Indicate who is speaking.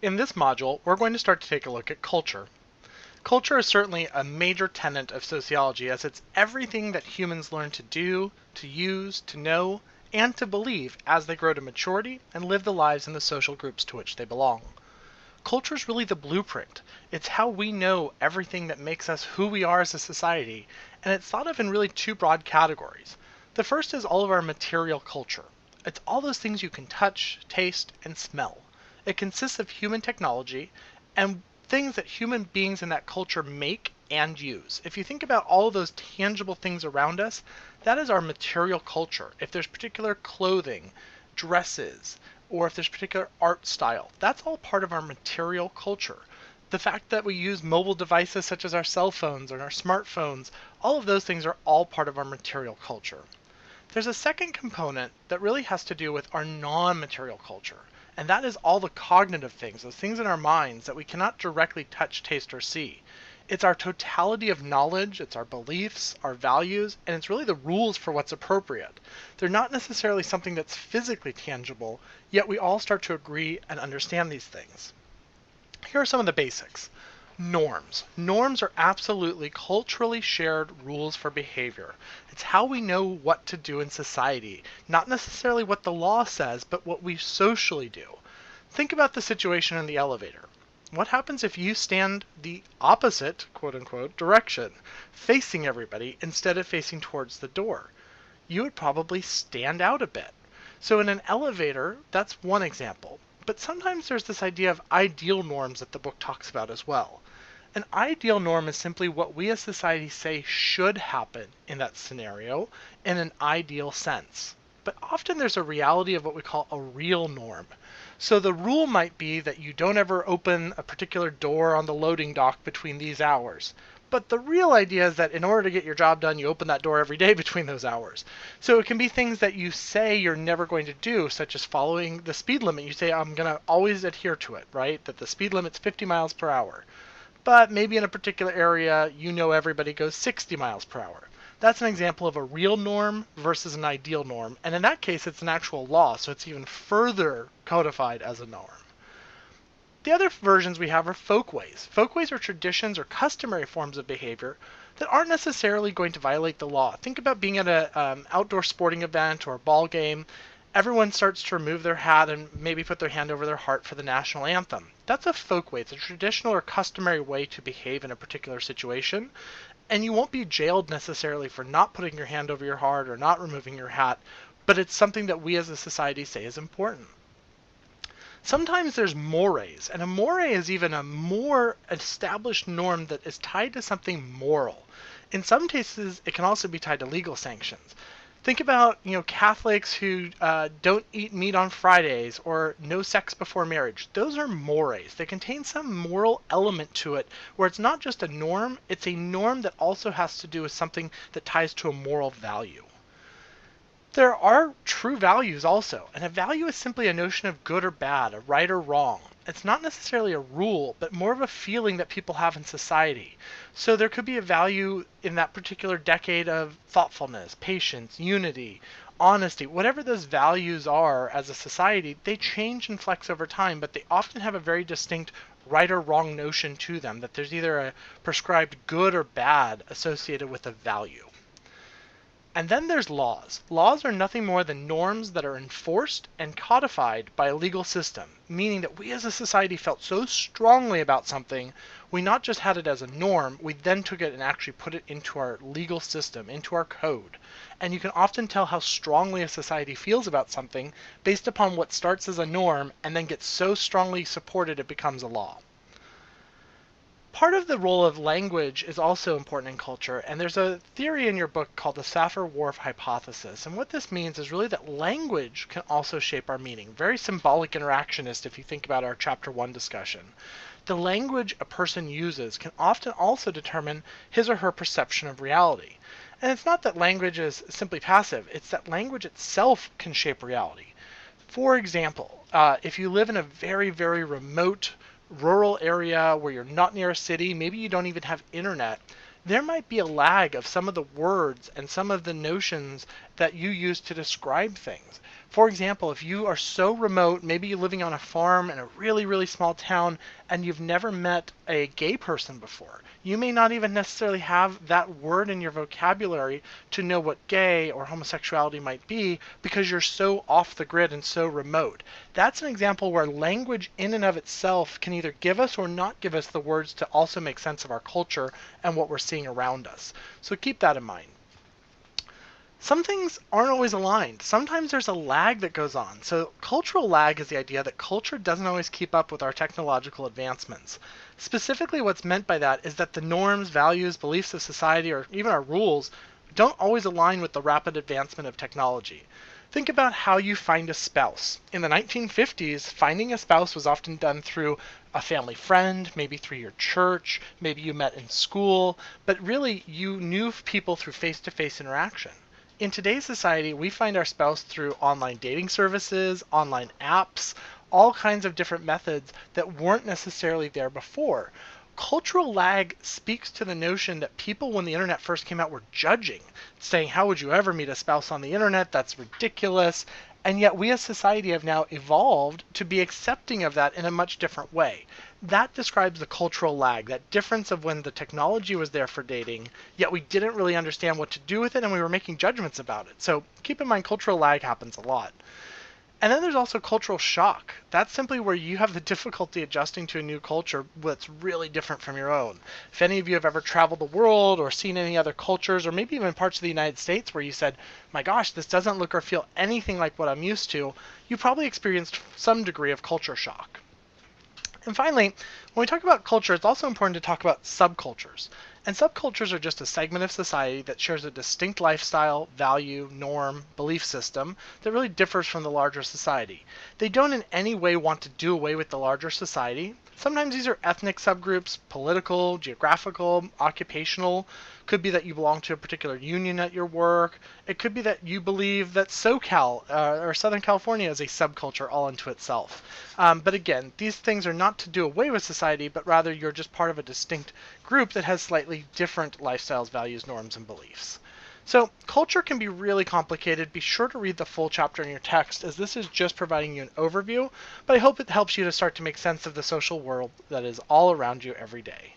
Speaker 1: In this module, we're going to start to take a look at culture. Culture is certainly a major tenet of sociology, as it's everything that humans learn to do, to use, to know, and to believe as they grow to maturity and live the lives in the social groups to which they belong. Culture is really the blueprint. It's how we know everything that makes us who we are as a society, and it's thought of in really two broad categories. The first is all of our material culture. It's all those things you can touch, taste, and smell. It consists of human technology and things that human beings in that culture make and use. If you think about all of those tangible things around us, that is our material culture. If there's particular clothing, dresses, or if there's particular art style, that's all part of our material culture. The fact that we use mobile devices such as our cell phones and our smartphones, all of those things are all part of our material culture. There's a second component that really has to do with our non-material culture, and that is all the cognitive things, those things in our minds that we cannot directly touch, taste, or see. It's our totality of knowledge, it's our beliefs, our values, and it's really the rules for what's appropriate. They're not necessarily something that's physically tangible, yet we all start to agree and understand these things. Here are some of the basics. Norms. Norms are absolutely culturally shared rules for behavior. It's how we know what to do in society, not necessarily what the law says, but what we socially do. Think about the situation in the elevator. What happens if you stand the opposite, quote unquote, direction, facing everybody instead of facing towards the door? You would probably stand out a bit. So in an elevator, that's one example. But sometimes there's this idea of ideal norms that the book talks about as well. An ideal norm is simply what we as society say should happen in that scenario in an ideal sense. But often there's a reality of what we call a real norm. So the rule might be that you don't ever open a particular door on the loading dock between these hours. But the real idea is that in order to get your job done, you open that door every day between those hours. So it can be things that you say you're never going to do, such as following the speed limit. You say, I'm going to always adhere to it, right? That the speed limit's 50 miles per hour. But maybe in a particular area, you know everybody goes 60 miles per hour. That's an example of a real norm versus an ideal norm. And in that case, it's an actual law, so it's even further codified as a norm. The other versions we have are folkways. Folkways are traditions or customary forms of behavior that aren't necessarily going to violate the law. Think about being at an outdoor sporting event or a ball game. Everyone starts to remove their hat and maybe put their hand over their heart for the national anthem. That's a folkway. It's a traditional or customary way to behave in a particular situation. And you won't be jailed necessarily for not putting your hand over your heart or not removing your hat, but it's something that we as a society say is important. Sometimes there's mores, and a more is even a more established norm that is tied to something moral. In some cases, it can also be tied to legal sanctions. Think about, Catholics who don't eat meat on Fridays or no sex before marriage. Those are mores. They contain some moral element to it where it's not just a norm, it's a norm that also has to do with something that ties to a moral value. There are true values also, and a value is simply a notion of good or bad, a right or wrong. It's not necessarily a rule, but more of a feeling that people have in society. So there could be a value in that particular decade of thoughtfulness, patience, unity, honesty, whatever those values are as a society, they change and flex over time, but they often have a very distinct right or wrong notion to them, that there's either a prescribed good or bad associated with a value. And then there's laws. Laws are nothing more than norms that are enforced and codified by a legal system, meaning that we as a society felt so strongly about something, we not just had it as a norm, we then took it and actually put it into our legal system, into our code. And you can often tell how strongly a society feels about something based upon what starts as a norm and then gets so strongly supported it becomes a law. Part of the role of language is also important in culture, and there's a theory in your book called the Sapir-Whorf hypothesis. And what this means is really that language can also shape our meaning. Very symbolic interactionist if you think about our chapter 1 discussion. The language a person uses can often also determine his or her perception of reality. And it's not that language is simply passive, it's that language itself can shape reality. For example, if you live in a very, very remote rural area where you're not near a city, maybe you don't even have internet, there might be a lag of some of the words and some of the notions that you use to describe things. For example, if you are so remote, maybe you're living on a farm in a really, really small town and you've never met a gay person before, you may not even necessarily have that word in your vocabulary to know what gay or homosexuality might be because you're so off the grid and so remote. That's an example where language in and of itself can either give us or not give us the words to also make sense of our culture and what we're seeing around us. So keep that in mind. Some things aren't always aligned. Sometimes there's a lag that goes on. So cultural lag is the idea that culture doesn't always keep up with our technological advancements. Specifically, what's meant by that is that the norms, values, beliefs of society, or even our rules don't always align with the rapid advancement of technology. Think about how you find a spouse. In the 1950s, finding a spouse was often done through a family friend, maybe through your church, maybe you met in school, but really you knew people through face-to-face interaction. In today's society, we find our spouse through online dating services, online apps, all kinds of different methods that weren't necessarily there before. Cultural lag speaks to the notion that people, when the internet first came out, were judging, saying, how would you ever meet a spouse on the internet? That's ridiculous. And yet we as society have now evolved to be accepting of that in a much different way. That describes the cultural lag, that difference of when the technology was there for dating, yet we didn't really understand what to do with it and we were making judgments about it. So keep in mind, cultural lag happens a lot. And then there's also cultural shock. That's simply where you have the difficulty adjusting to a new culture that's really different from your own. If any of you have ever traveled the world or seen any other cultures, or maybe even parts of the United States where you said, my gosh, this doesn't look or feel anything like what I'm used to, you probably experienced some degree of culture shock. And finally, when we talk about culture, it's also important to talk about subcultures. And subcultures are just a segment of society that shares a distinct lifestyle, value, norm, belief system that really differs from the larger society. They don't in any way want to do away with the larger society. Sometimes these are ethnic subgroups, political, geographical, occupational. Could be that you belong to a particular union at your work. It could be that you believe that SoCal or Southern California is a subculture all unto itself. But again, these things are not to do away with society, but rather you're just part of a distinct group that has slightly different lifestyles, values, norms, and beliefs. So culture can be really complicated. Be sure to read the full chapter in your text, as this is just providing you an overview, but I hope it helps you to start to make sense of the social world that is all around you every day.